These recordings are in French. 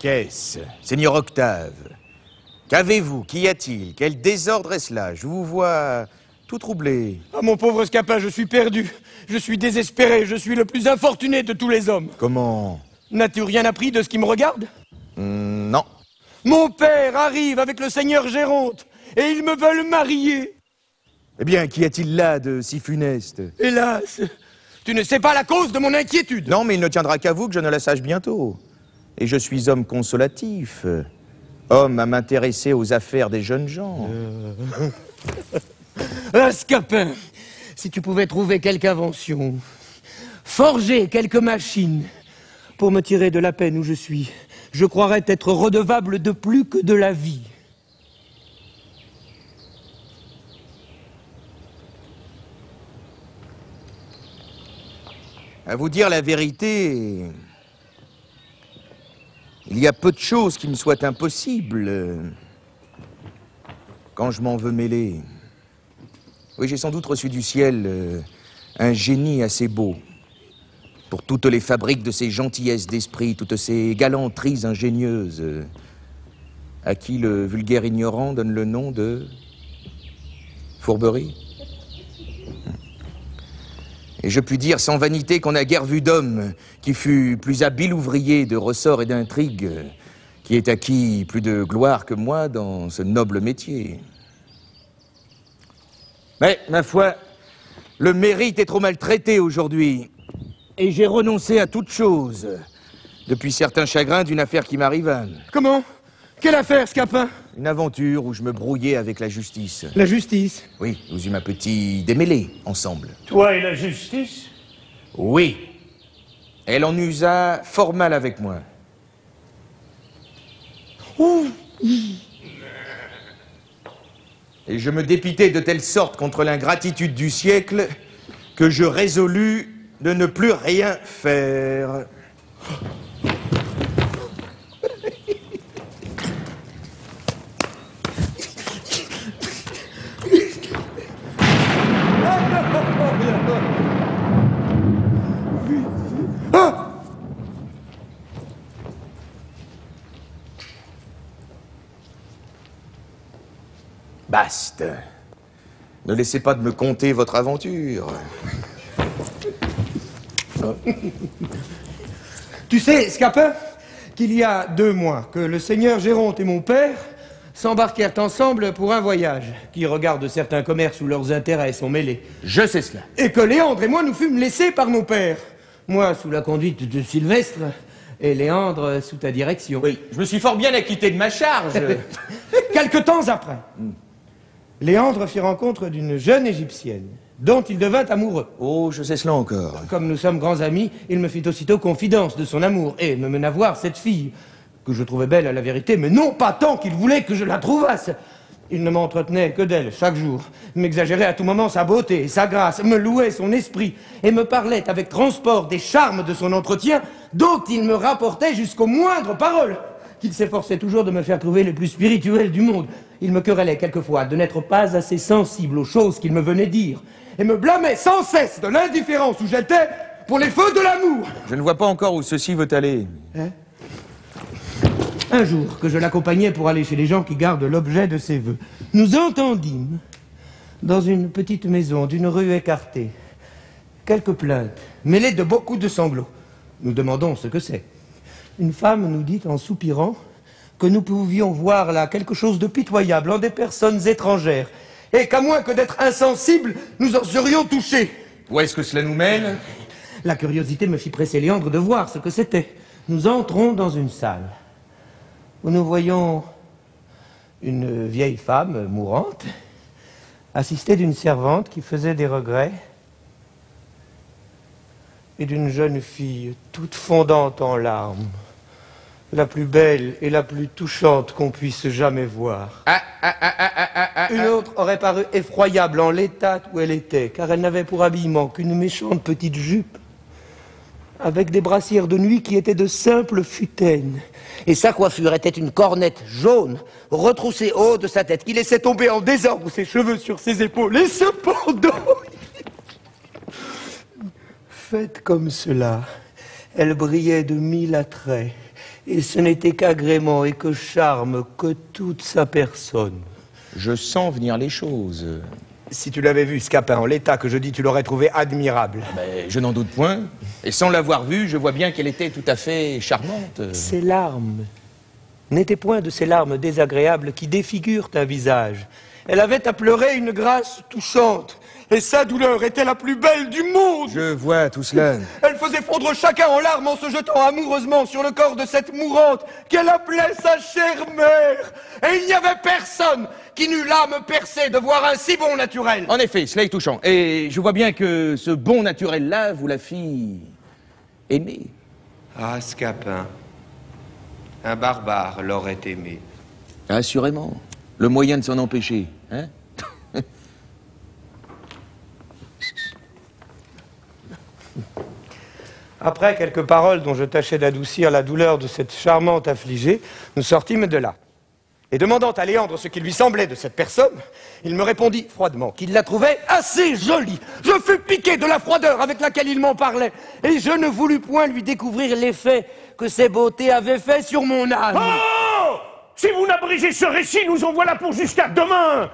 Qu'est-ce, Seigneur Octave? Qu'avez-vous? Qu'y a-t-il? Quel désordre est-ce là? Je vous vois tout troublé. Ah, mon pauvre Scapin, je suis perdu. Je suis désespéré. Je suis le plus infortuné de tous les hommes. Comment? N'as-tu rien appris de ce qui me regarde? Non. Mon père arrive avec le seigneur Géronte et ils me veulent marier. Eh bien, qu'y a-t-il là de si funeste? Hélas, tu ne sais pas la cause de mon inquiétude. Non, mais il ne tiendra qu'à vous que je ne la sache bientôt. Et je suis homme consolatif. Homme à m'intéresser aux affaires des jeunes gens. Ah, Scapin, si tu pouvais trouver quelque invention, forger quelques machines pour me tirer de la peine où je suis, je croirais être redevable de plus que de la vie. À vous dire la vérité, il y a peu de choses qui me soient impossibles quand je m'en veux mêler. Oui, j'ai sans doute reçu du ciel un génie assez beau pour toutes les fabriques de ces gentillesses d'esprit, toutes ces galanteries ingénieuses, à qui le vulgaire ignorant donne le nom de fourberie. Et je puis dire sans vanité qu'on n'a guère vu d'homme qui fut plus habile ouvrier de ressorts et d'intrigues, qui ait acquis plus de gloire que moi dans ce noble métier. Mais, ma foi, le mérite est trop maltraité aujourd'hui, et j'ai renoncé à toute chose, depuis certains chagrins d'une affaire qui m'arriva. Comment? Quelle affaire, Scapin? Une aventure où je me brouillais avec la justice. La justice? Oui, nous eûmes un petit démêlé ensemble. Toi et la justice? Oui. Elle en usa fort mal avec moi. Ouh. Et je me dépitai de telle sorte contre l'ingratitude du siècle que je résolus de ne plus rien faire. Bast. Ne laissez pas de me conter votre aventure. Tu sais, Scapin, qu'il y a 2 mois que le seigneur Géronte et mon père s'embarquèrent ensemble pour un voyage qui regarde certains commerces où leurs intérêts sont mêlés. Je sais cela. Et que Léandre et moi nous fûmes laissés par mon père. Moi sous la conduite de Sylvestre et Léandre sous ta direction. Oui, je me suis fort bien acquitté de ma charge. Quelque temps après, Léandre fit rencontre d'une jeune Égyptienne dont il devint amoureux. Oh, je sais cela encore. Comme nous sommes grands amis, il me fit aussitôt confidence de son amour et me mena voir cette fille, que je trouvais belle à la vérité, mais non pas tant qu'il voulait que je la trouvasse. Il ne m'entretenait que d'elle chaque jour, m'exagérait à tout moment sa beauté et sa grâce, me louait son esprit et me parlait avec transport des charmes de son entretien dont il me rapportait jusqu'aux moindres paroles, qu'il s'efforçait toujours de me faire trouver les plus spirituelles du monde. Il me querellait quelquefois de n'être pas assez sensible aux choses qu'il me venait dire et me blâmait sans cesse de l'indifférence où j'étais pour les feux de l'amour. Je ne vois pas encore où ceci veut aller. Hein? Un jour que je l'accompagnais pour aller chez les gens qui gardent l'objet de ses vœux, nous entendîmes, dans une petite maison d'une rue écartée, quelques plaintes, mêlées de beaucoup de sanglots. Nous demandons ce que c'est. Une femme nous dit en soupirant que nous pouvions voir là quelque chose de pitoyable en des personnes étrangères, et qu'à moins que d'être insensibles, nous en serions touchés. Où est-ce que cela nous mène? La curiosité me fit presser Léandre de voir ce que c'était. Nous entrons dans une salle où nous voyons une vieille femme mourante, assistée d'une servante qui faisait des regrets, et d'une jeune fille toute fondante en larmes, la plus belle et la plus touchante qu'on puisse jamais voir. Une autre aurait paru effroyable en l'état où elle était, car elle n'avait pour habillement qu'une méchante petite jupe, avec des brassières de nuit qui étaient de simples futaines. Et sa coiffure était une cornette jaune, retroussée au haut de sa tête, qui laissait tomber en désordre ses cheveux sur ses épaules. Et cependant, faite comme cela, elle brillait de 1000 attraits, Et ce n'était qu'agrément et que charme que toute sa personne. Je sens venir les choses. Si tu l'avais vu, Scapin, en l'état que je dis, tu l'aurais trouvé admirable. Mais je n'en doute point. Et sans l'avoir vue, je vois bien qu'elle était tout à fait charmante. Ses larmes n'étaient point de ces larmes désagréables qui défigurent un visage. Elle avait à pleurer une grâce touchante. Et sa douleur était la plus belle du monde. Je vois tout cela. Elle faisait fondre chacun en larmes en se jetant amoureusement sur le corps de cette mourante qu'elle appelait sa chère mère. Et il n'y avait personne qui n'eût l'âme percée de voir un si bon naturel. En effet, cela est touchant. Et je vois bien que ce bon naturel-là vous la fit aimer. Ah, Scapin, un barbare l'aurait aimé. Assurément. Le moyen de s'en empêcher, hein? Après quelques paroles dont je tâchais d'adoucir la douleur de cette charmante affligée, nous sortîmes de là. Et demandant à Léandre ce qui lui semblait de cette personne, il me répondit froidement qu'il la trouvait assez jolie. Je fus piqué de la froideur avec laquelle il m'en parlait, et je ne voulus point lui découvrir l'effet que ses beautés avaient fait sur mon âme. Oh! Si vous n'abrégez ce récit, nous en voilà pour jusqu'à demain.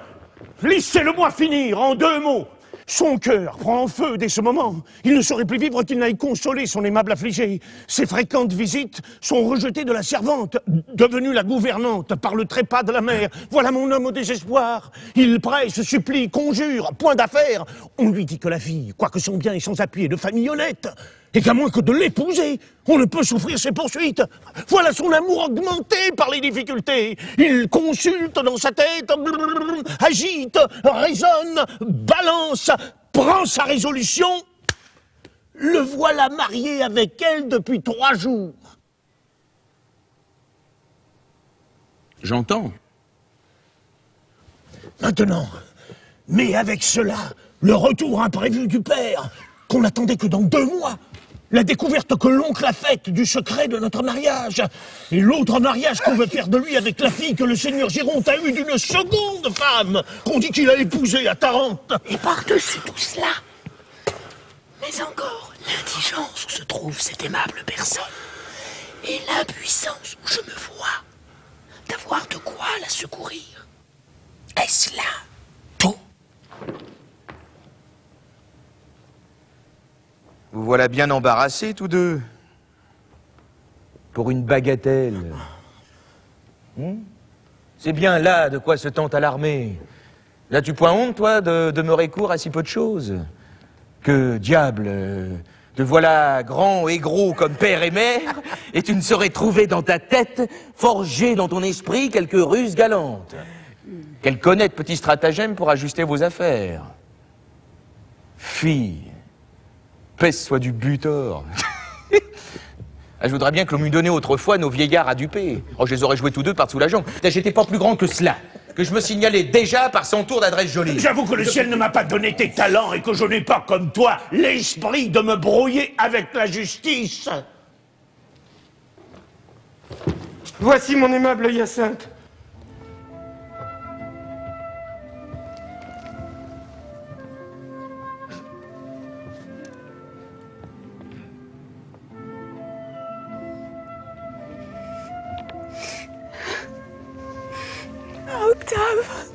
Laissez-le-moi finir en 2 mots. Son cœur prend feu dès ce moment. Il ne saurait plus vivre qu'il n'aille consoler son aimable affligé. Ses fréquentes visites sont rejetées de la servante, devenue la gouvernante par le trépas de la mère. Voilà mon homme au désespoir. Il presse, supplie, conjure, point d'affaire. On lui dit que la fille, quoique son bien est sans appui et de famille honnête, et qu'à moins que de l'épouser, on ne peut souffrir ses poursuites. Voilà son amour augmenté par les difficultés. Il consulte dans sa tête, agite, raisonne, balance, prend sa résolution. Le voilà marié avec elle depuis 3 jours. J'entends. Maintenant, mais avec cela, le retour imprévu du père, qu'on n'attendait que dans 2 mois, la découverte que l'oncle a faite du secret de notre mariage, et l'autre mariage qu'on veut faire de lui avec la fille que le seigneur Géronte a eue d'une seconde femme, qu'on dit qu'il a épousée à Tarente. Et par-dessus tout cela, mais encore l'indigence où se trouve cette aimable personne, et l'impuissance où je me vois d'avoir de quoi la secourir. Est-ce là tout? Vous voilà bien embarrassés, tous deux. Pour une bagatelle. C'est bien là de quoi se tente alarmer. N'as-tu point honte, toi, de demeurer court à si peu de choses? Que diable, te voilà grand et gros comme père et mère, et tu ne saurais trouver dans ta tête, forger dans ton esprit quelques ruses galantes. Quel connaître petit stratagème pour ajuster vos affaires. Fille, pèse soit du butor. Je voudrais bien que l'on m'eût donné autrefois nos vieillards à duper. Oh, je les aurais joués tous deux par-dessous la jambe. J'étais pas plus grand que cela, que je me signalais déjà par son tour d'adresse jolie. J'avoue que le ciel ne m'a pas donné tes talents et que je n'ai pas, comme toi, l'esprit de me brouiller avec la justice. Voici mon aimable Hyacinthe. Octave.